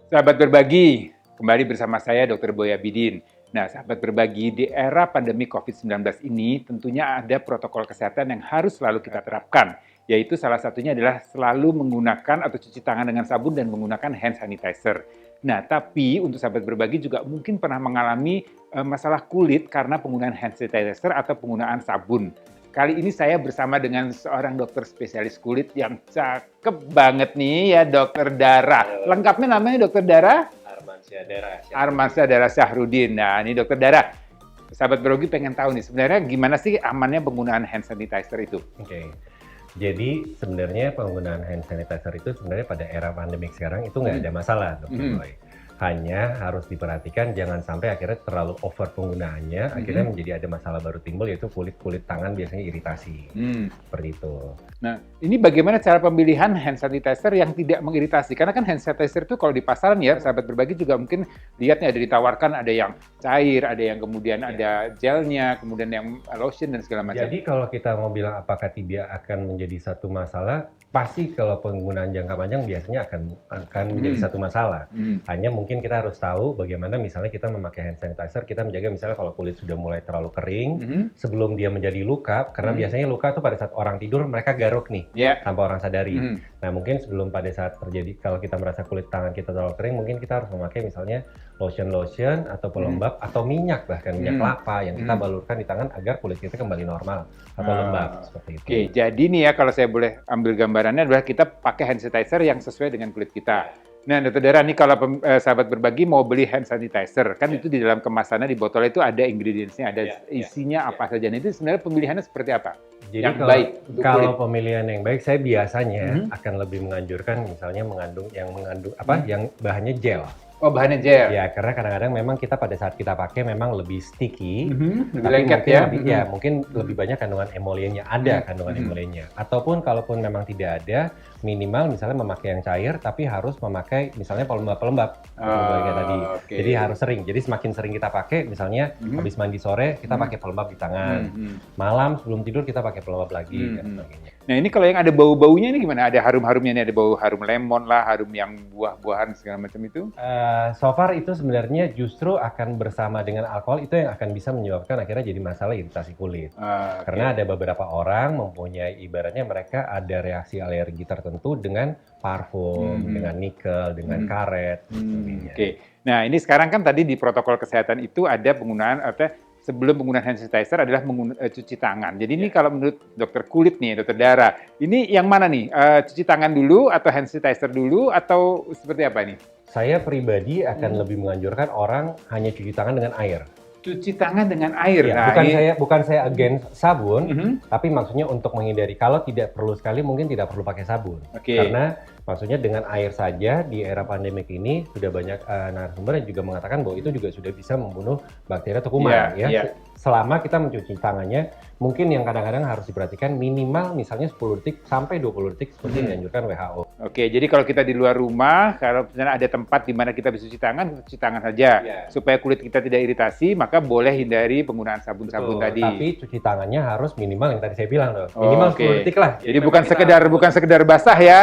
Sahabat berbagi, kembali bersama saya Dr. Boy Abidin. Nah, sahabat berbagi, di era pandemi COVID-19 ini tentunya ada protokol kesehatan yang harus selalu kita terapkan, yaitu salah satunya adalah selalu menggunakan atau cuci tangan dengan sabun dan menggunakan hand sanitizer. Nah, tapi untuk sahabat berbagi juga mungkin pernah mengalami masalah kulit karena penggunaan hand sanitizer atau penggunaan sabun. Kali ini saya bersama dengan seorang dokter spesialis kulit yang cakep banget nih ya, Dokter Dara. Lengkapnya namanya Dokter Dara? Armansyah Dara. Armansyah Dara Syahrudin. Nah, ini Dokter Dara. Sahabat berogi pengen tahu nih, sebenarnya gimana sih amannya penggunaan hand sanitizer itu? Oke. Jadi sebenarnya penggunaan hand sanitizer itu sebenarnya pada era pandemik sekarang itu nggak ada masalah, Dr. Boy. Hanya harus diperhatikan jangan sampai akhirnya terlalu over penggunaannya, akhirnya menjadi ada masalah baru timbul yaitu kulit tangan biasanya iritasi. Seperti itu. Nah, ini bagaimana cara pemilihan hand sanitizer yang tidak mengiritasi? Karena kan hand sanitizer itu kalau di pasaran ya, sahabat berbagi juga mungkin lihatnya ada ditawarkan, ada yang cair, ada yang kemudian ada gelnya, kemudian yang lotion dan segala macam. Jadi kalau kita mau bilang apakah tidak akan menjadi satu masalah, pasti kalau penggunaan jangka panjang biasanya akan menjadi satu masalah. Hanya mungkin kita harus tahu bagaimana misalnya kita memakai hand sanitizer, kita menjaga misalnya kalau kulit sudah mulai terlalu kering, sebelum dia menjadi luka, karena biasanya luka itu pada saat orang tidur mereka garuk nih, tanpa orang sadari. Nah mungkin sebelum pada saat terjadi, kalau kita merasa kulit tangan kita terlalu kering, mungkin kita harus memakai misalnya lotion atau pelembab atau minyak, bahkan minyak kelapa yang kita balurkan di tangan agar kulit kita kembali normal atau lembab seperti itu. Oke, jadi nih ya kalau saya boleh ambil gambarannya adalah kita pakai hand sanitizer yang sesuai dengan kulit kita. Nah, Dokter Dara, nih kalau sahabat berbagi mau beli hand sanitizer, kan itu di dalam kemasannya di botol itu ada ingredients-nya, ada isinya apa saja. Nah, itu sebenarnya pemilihannya seperti apa? Jadi yang baik untuk kalau kulit. pemilihan yang baik, saya biasanya akan lebih menganjurkan misalnya mengandung yang bahannya gel. Oh, bahannya gel. Ya, karena kadang-kadang memang kita pada saat kita pakai memang lebih sticky, lebih lengket ya. Mungkin lebih banyak kandungan emoliennya, ada kandungan emoliennya. Ataupun kalaupun memang tidak ada, minimal misalnya memakai yang cair, tapi harus memakai misalnya pelembab kayak tadi. Jadi harus sering. Jadi semakin sering kita pakai, misalnya habis mandi sore kita pakai pelembab di tangan, malam sebelum tidur kita pakai pelembab lagi dan sebagainya. Nah ini kalau yang ada bau-baunya ini gimana? Ada harum-harumnya nih, ada bau harum lemon lah, harum yang buah-buahan segala macam itu? So far itu sebenarnya justru akan bersama dengan alkohol itu yang akan bisa menyebabkan akhirnya jadi masalah iritasi kulit. Karena ada beberapa orang mempunyai ibaratnya mereka ada reaksi alergi tertentu dengan parfum, dengan nikel, dengan karet. Nah ini sekarang kan tadi di protokol kesehatan itu ada penggunaan sebelum penggunaan hand sanitizer adalah cuci tangan. Jadi ini kalau menurut dokter kulit nih, Dokter Dara, ini yang mana nih? Cuci tangan dulu atau hand sanitizer dulu atau seperti apa nih? Saya pribadi akan lebih menganjurkan orang hanya cuci tangan dengan air. Cuci tangan dengan air. Ya, bukan saya against sabun, tapi maksudnya untuk menghindari kalau tidak perlu sekali mungkin tidak perlu pakai sabun. Karena maksudnya dengan air saja di era pandemik ini sudah banyak narasumber yang juga mengatakan bahwa itu juga sudah bisa membunuh bakteri atau kuman selama kita mencuci tangannya. Mungkin yang kadang-kadang harus diperhatikan minimal misalnya 10 detik sampai 20 detik seperti yang dianjurkan WHO. Oke, jadi kalau kita di luar rumah, kalau misalnya ada tempat di mana kita bisa cuci tangan saja. Supaya kulit kita tidak iritasi, maka boleh hindari penggunaan sabun-sabun tadi. Tapi cuci tangannya harus minimal yang tadi saya bilang loh. Minimal 10 detik lah. Jadi bukan sekedar basah ya.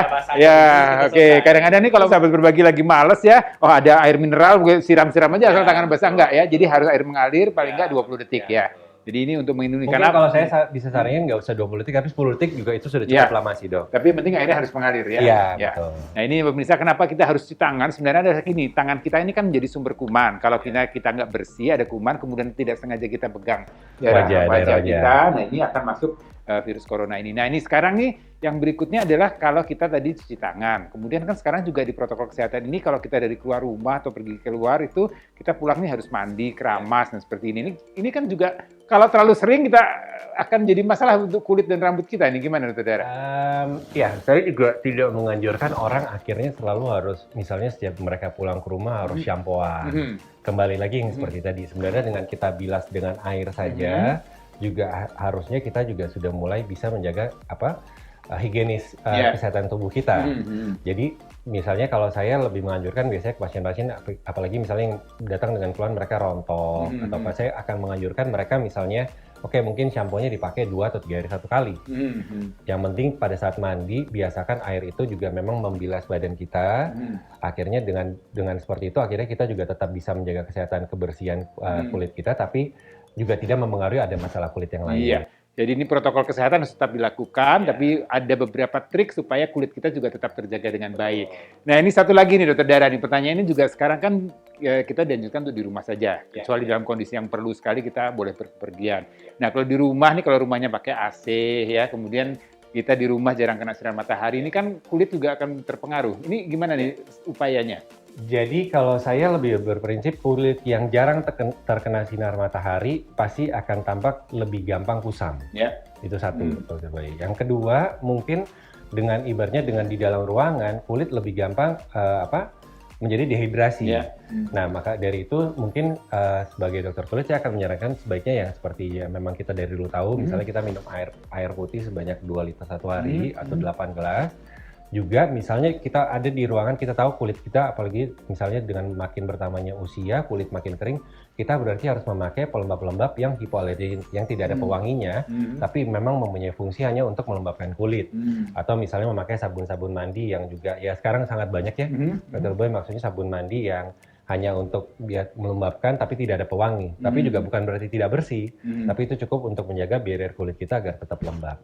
Kadang-kadang nih kalau sahabat berbagi lagi males ya, ada air mineral, siram-siram aja asal tangan basah enggak ya. Jadi harus air mengalir paling enggak 20 detik ya. Jadi ini untuk melindungi. Mungkin kalau saya bisa saranin nggak usah 20 detik, tapi 10 detik juga itu sudah cukup lama sih, Dok. Tapi yang penting airnya harus mengalir ya. Betul. Nah ini pemirsa, kenapa kita harus cuci tangan? Sebenarnya ada gini, tangan kita ini kan menjadi sumber kuman. Kalau kita nggak bersih, ada kuman, kemudian tidak sengaja kita pegang wajah kita, nah ini akan masuk virus corona ini. Nah ini sekarang nih, yang berikutnya adalah kalau kita tadi cuci tangan. Kemudian kan sekarang juga di protokol kesehatan ini, kalau kita dari keluar rumah atau pergi keluar itu, kita pulang nih harus mandi, keramas, dan seperti ini. Ini kan juga, kalau terlalu sering kita akan jadi masalah untuk kulit dan rambut kita. Ini gimana, Dokter Dara? Saya juga tidak menganjurkan orang akhirnya selalu harus, misalnya setiap mereka pulang ke rumah harus shampooan. Kembali lagi yang seperti tadi, sebenarnya dengan kita bilas dengan air saja, juga harusnya kita juga sudah mulai bisa menjaga higienis kesehatan tubuh kita. Jadi misalnya kalau saya lebih menganjurkan biasanya ke pasien-pasien, apalagi misalnya yang datang dengan keluhan mereka rontok atau apa, saya akan menganjurkan mereka misalnya oke mungkin shampoo-nya dipakai 2 atau 3 hari 1 kali. Yang penting pada saat mandi, biasakan air itu juga memang membilas badan kita. Akhirnya dengan seperti itu, akhirnya kita juga tetap bisa menjaga kesehatan kebersihan kulit kita, tapi juga tidak mempengaruhi ada masalah kulit yang lain. Iya. Jadi ini protokol kesehatan harus tetap dilakukan, tapi ada beberapa trik supaya kulit kita juga tetap terjaga dengan baik. Nah ini satu lagi nih Dokter Dara, nih pertanyaan ini juga sekarang kan kita dianjurkan untuk di rumah saja, kecuali dalam kondisi yang perlu sekali kita boleh berpergian. Nah kalau di rumah nih, kalau rumahnya pakai AC ya, kemudian kita di rumah jarang kena sinar matahari, ini kan kulit juga akan terpengaruh. Ini gimana nih upayanya? Jadi kalau saya lebih berprinsip kulit yang jarang terkena sinar matahari pasti akan tampak lebih gampang kusam. Ya. Itu satu, Dokter Boy. Yang kedua, mungkin dengan ibaratnya dengan di dalam ruangan kulit lebih gampang menjadi dehidrasi. Ya. Nah, maka dari itu mungkin sebagai dokter kulit saya akan menyarankan sebaiknya yang seperti ya memang kita dari dulu tahu, misalnya kita minum air putih sebanyak 2 liter satu hari atau 8 gelas. Juga misalnya kita ada di ruangan, kita tahu kulit kita, apalagi misalnya dengan makin bertambahnya usia, kulit makin kering, kita berarti harus memakai pelembab-pelembab yang hipoalergen, yang tidak ada pewanginya, tapi memang mempunyai fungsi hanya untuk melembabkan kulit. Atau misalnya memakai sabun-sabun mandi yang juga, ya sekarang sangat banyak ya, Dr. Boy, maksudnya sabun mandi yang hanya untuk biar melembabkan tapi tidak ada pewangi. Tapi juga bukan berarti tidak bersih, tapi itu cukup untuk menjaga barrier kulit kita agar tetap lembab.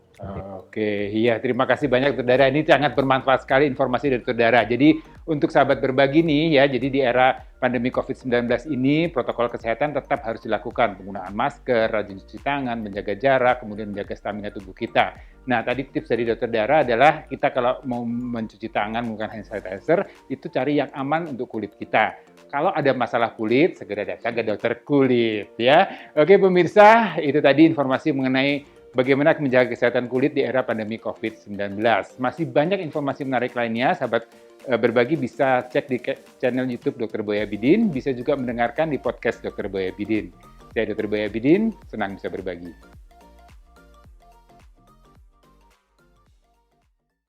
Oke, iya terima kasih banyak Dokter Dara. Ini sangat bermanfaat sekali informasi dari Dokter Dara. Jadi untuk sahabat berbagi nih ya, jadi di era pandemi COVID-19 ini protokol kesehatan tetap harus dilakukan. Penggunaan masker, rajin cuci tangan, menjaga jarak, kemudian menjaga stamina tubuh kita. Nah tadi tips dari Dokter Dara adalah kita kalau mau mencuci tangan menggunakan hand sanitizer, itu cari yang aman untuk kulit kita. Kalau ada masalah kulit, segera datang ke dokter kulit ya. Oke pemirsa, itu tadi informasi mengenai bagaimana menjaga kesehatan kulit di era pandemi COVID-19. Masih banyak informasi menarik lainnya, sahabat berbagi bisa cek di channel YouTube Dr. Boy Abidin, bisa juga mendengarkan di podcast Dr. Boy Abidin. Saya Dr. Boy Abidin, senang bisa berbagi.